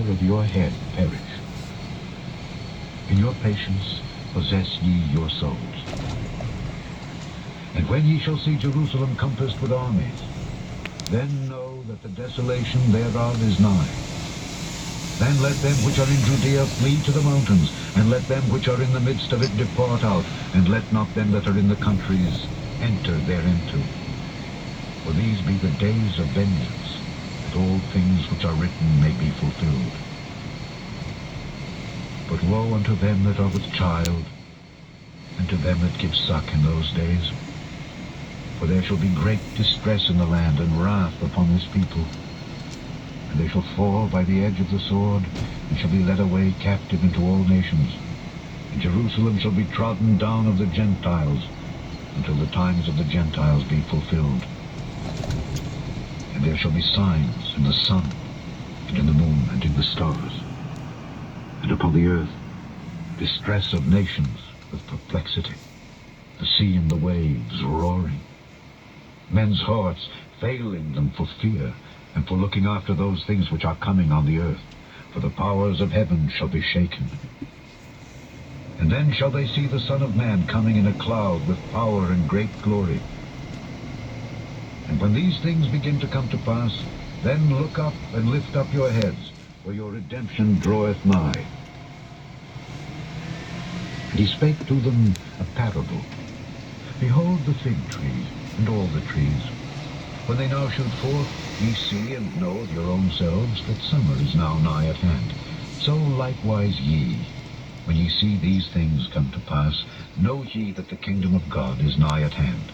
of your head perish. In your patience possess ye your souls. And when ye shall see Jerusalem compassed with armies, then know that the desolation thereof is nigh. Then let them which are in Judea flee to the mountains, and let them which are in the midst of it depart out, and let not them that are in the countries enter thereinto. For these be the days of vengeance, that all things which are written may be fulfilled. But woe unto them that are with child, and to them that give suck in those days. For there shall be great distress in the land, and wrath upon this people. And they shall fall by the edge of the sword, and shall be led away captive into all nations. And Jerusalem shall be trodden down of the Gentiles, until the times of the Gentiles be fulfilled. And there shall be signs in the sun, and in the moon, and in the stars. And upon the earth distress of nations with perplexity, the sea and the waves roaring, men's hearts failing them for fear, and for looking after those things which are coming on the earth, for the powers of heaven shall be shaken. And then shall they see the Son of Man coming in a cloud with power and great glory. And when these things begin to come to pass, then look up and lift up your heads, for your redemption draweth nigh. And he spake to them a parable. Behold the fig tree, and all the trees. When they now shoot forth, ye see and know of your own selves that summer is now nigh at hand. So likewise ye, when ye see these things come to pass, know ye that the kingdom of God is nigh at hand.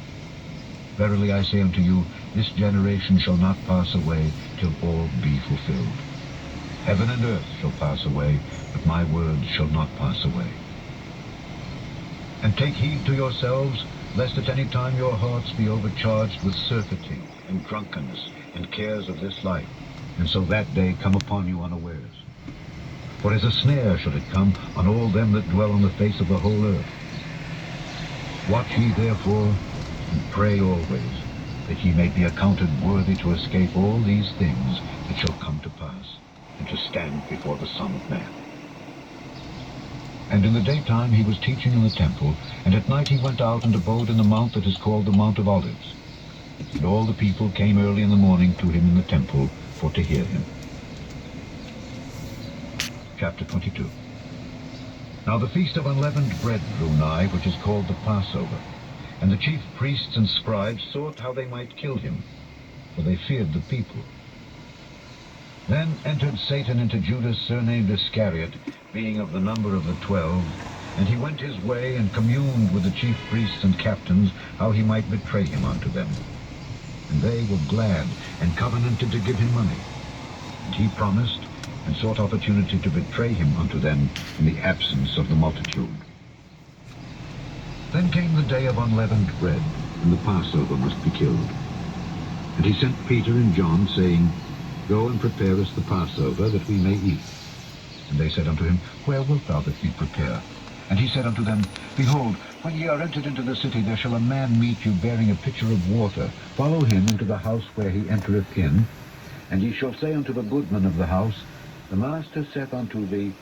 Verily I say unto you, this generation shall not pass away till all be fulfilled. Heaven and earth shall pass away, but my words shall not pass away. And take heed to yourselves, lest at any time your hearts be overcharged with surfeiting, and drunkenness, and cares of this life, and so that day come upon you unawares. For as a snare shall it come on all them that dwell on the face of the whole earth. Watch ye therefore, and pray always, that ye may be accounted worthy to escape all these things that shall come to pass, and to stand before the Son of Man. And in the daytime he was teaching in the temple, and at night he went out and abode in the mount that is called the Mount of Olives. And all the people came early in the morning to him in the temple for to hear him. Chapter 22. Now the feast of unleavened bread drew nigh, which is called the Passover. And the chief priests and scribes sought how they might kill him, for they feared the people. Then entered Satan into Judas, surnamed Iscariot, being of the number of the 12, and he went his way and communed with the chief priests and captains how he might betray him unto them. And they were glad, and covenanted to give him money. And he promised, and sought opportunity to betray him unto them in the absence of the multitude. Then came the day of unleavened bread, and the Passover must be killed. And he sent Peter and John, saying, Go and prepare us the Passover, that we may eat. And they said unto him, Where wilt thou that we prepare? And he said unto them, Behold, when ye are entered into the city, there shall a man meet you bearing a pitcher of water. Follow him into the house where he entereth in. And ye shall say unto the goodman of the house, The master saith unto thee,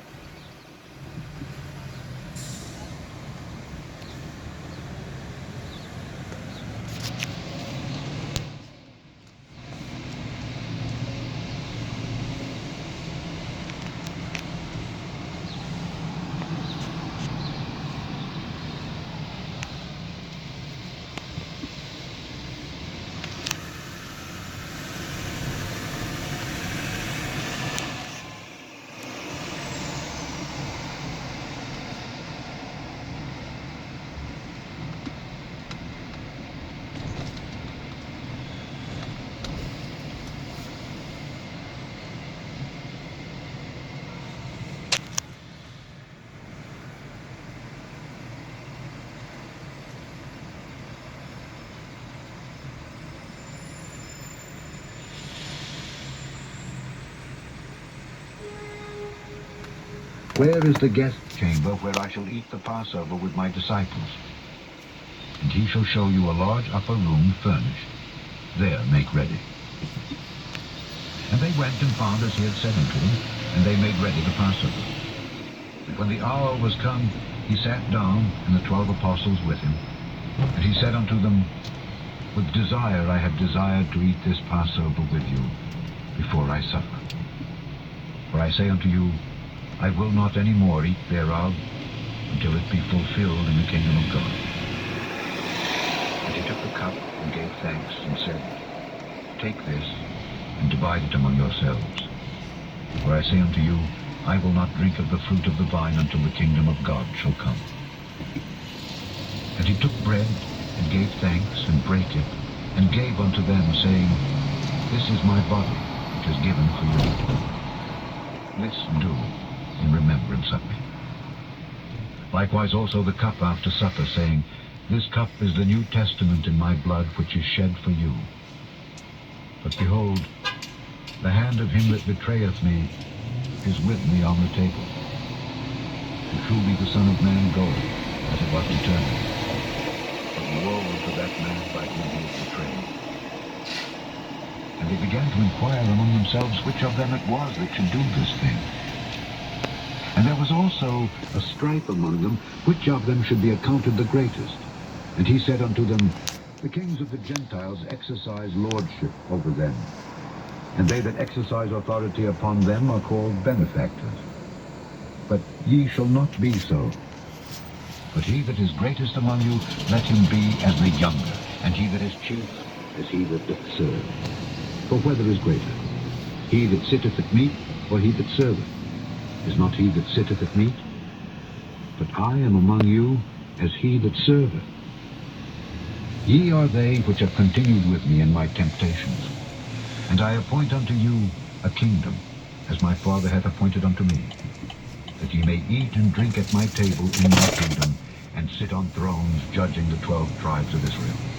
Where is the guest chamber where I shall eat the Passover with my disciples? And he shall show you a large upper room furnished. There make ready. And they went and found as he had said unto them, and they made ready the Passover. And when the hour was come, he sat down, and the 12 apostles with him. And he said unto them, With desire I have desired to eat this Passover with you before I suffer. For I say unto you, I will not any more eat thereof until it be fulfilled in the kingdom of God. And he took the cup and gave thanks and said, Take this and divide it among yourselves. For I say unto you, I will not drink of the fruit of the vine until the kingdom of God shall come. And he took bread and gave thanks and brake it and gave unto them, saying, This is my body, which is given for you. This do in remembrance of me. Likewise also the cup after supper, saying, This cup is the New Testament in my blood, which is shed for you. But behold, the hand of him that betrayeth me is with me on the table. And truly the Son of Man goeth, as it was determined. But woe unto that man by whom he is betrayed. And they began to inquire among themselves which of them it was that should do this thing. And there was also a strife among them, which of them should be accounted the greatest. And he said unto them, The kings of the Gentiles exercise lordship over them, and they that exercise authority upon them are called benefactors. But ye shall not be so. But he that is greatest among you, let him be as the younger, and he that is chief, as he that doth serve. For whether is greater, he that sitteth at meat, or he that serveth? Is not he that sitteth at meat? But I am among you as he that serveth. Ye are they which have continued with me in my temptations. And I appoint unto you a kingdom, as my Father hath appointed unto me, that ye may eat and drink at my table in my kingdom, and sit on thrones judging the 12 tribes of Israel.